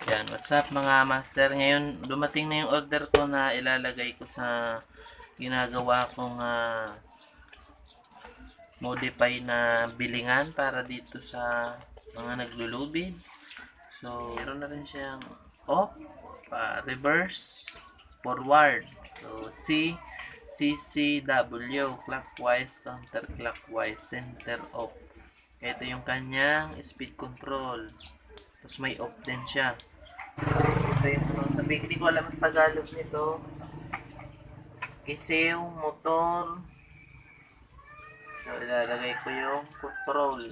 Yan, what's up mga master? Ngayon, dumating na yung order ko na ilalagay ko sa ginagawa kong modify na bilingan para dito sa mga naglulubid. So, meron na rin siyang off, reverse, forward. So, CCW, clockwise, counterclockwise, center off. Ito yung kanyang speed control. Tapos may off din siya. Ito yung sabi, hindi ko alam ang Tagalog nito. Kisew, motor. So, ilalagay ko yung control.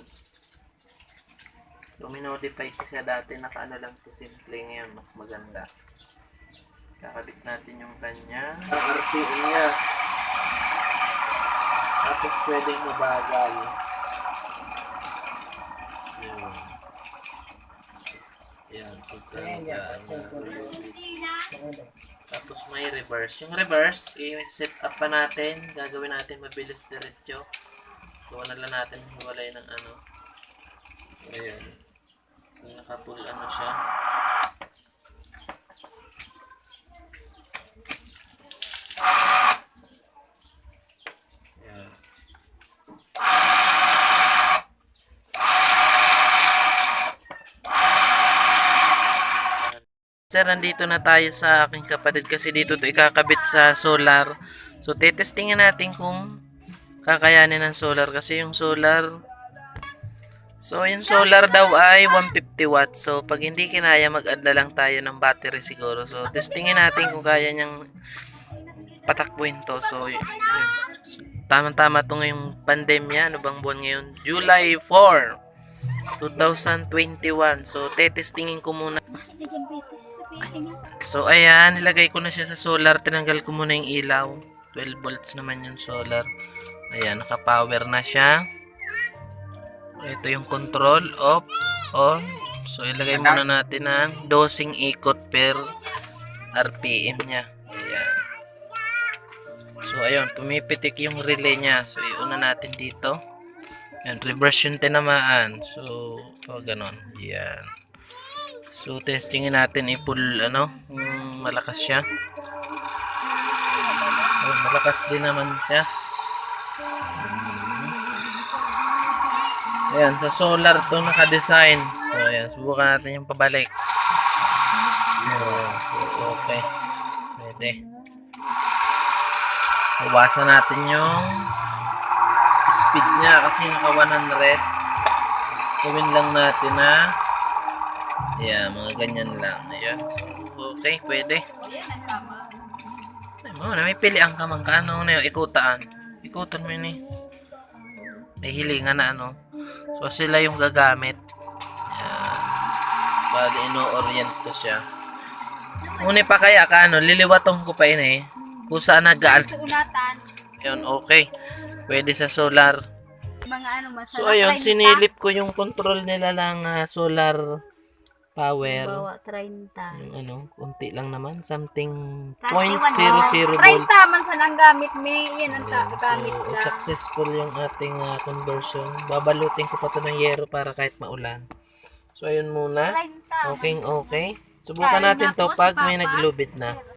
So, minodify ko siya dati. Nakaano lang ito, simple ngayon. Mas maganda. Kakabit natin yung kanya. Ang RPM niya. Tapos pwedeng mabagal. Yun. Yan, tapos may reverse. Yung reverse, i-set up pa natin. Gagawin natin mabilis diretso. Gawa na lang natin hiwalay ng ano. Ayan. Naka-pull ano siya. Ayan. Sir, nandito na tayo sa aking kapatid kasi dito ito ikakabit sa solar. So, tetestingin natin kung kakayanin ng solar kasi yung solar. So, yung solar daw ay 150 watts. So, pag hindi kinaya, mag-add na lang tayo ng battery siguro. So, testingin natin kung kaya niyang patakbuhin to. So, tama-tama ito ngayong pandemya. Ano bang buwan ngayon? July 4, 2021. So, tetestingin ko muna. So, ayan. Nilagay ko na siya sa solar. Tinanggal ko muna yung ilaw. 12 volts naman yung solar. Ayan. Naka-power na siya. Ito yung control. Off. On. So, ilagay muna natin ang dosing ikot per RPM niya. Ayan. So, ayun. Pumipitik yung relay niya. So, iuna natin dito. Ayan. Reverse yung tinamaan. So, ganon. Ayan. So, testingin natin i-pull, malakas siya. Oh, malakas din naman siya. Ayan, sa solar to naka-design. So, ayan, subukan natin yung pabalik. Okay. Pwede. Bawasan natin yung speed niya kasi naka 100. Gawin lang natin na yeah, mga ganyan lang. Ayan. So, okay, pwede. Ay, may pilihan ka man ka. Ano na yung ikutaan? Ikutan mo yun eh. May hilingan na ano. So, sila yung gagamit. Ayan. Bali, ino-orient ko siya. Muna pa kaya ka, liliwatong ko pa yun eh. Kung saan nag-gaal. Ayan, okay. Pwede sa solar. So, ayun, sinilip ko yung control nila lang solar power. Bawa 30. Yung kunti lang naman. Something 0.00 volts. 30 man sa nang gamit me. Yan ang gamit so, lang. Successful yung ating conversion. Babalutin ko pa ito ng yero para kahit maulan. So, ayun muna. Okay. Subukan natin to pag may naglubid na.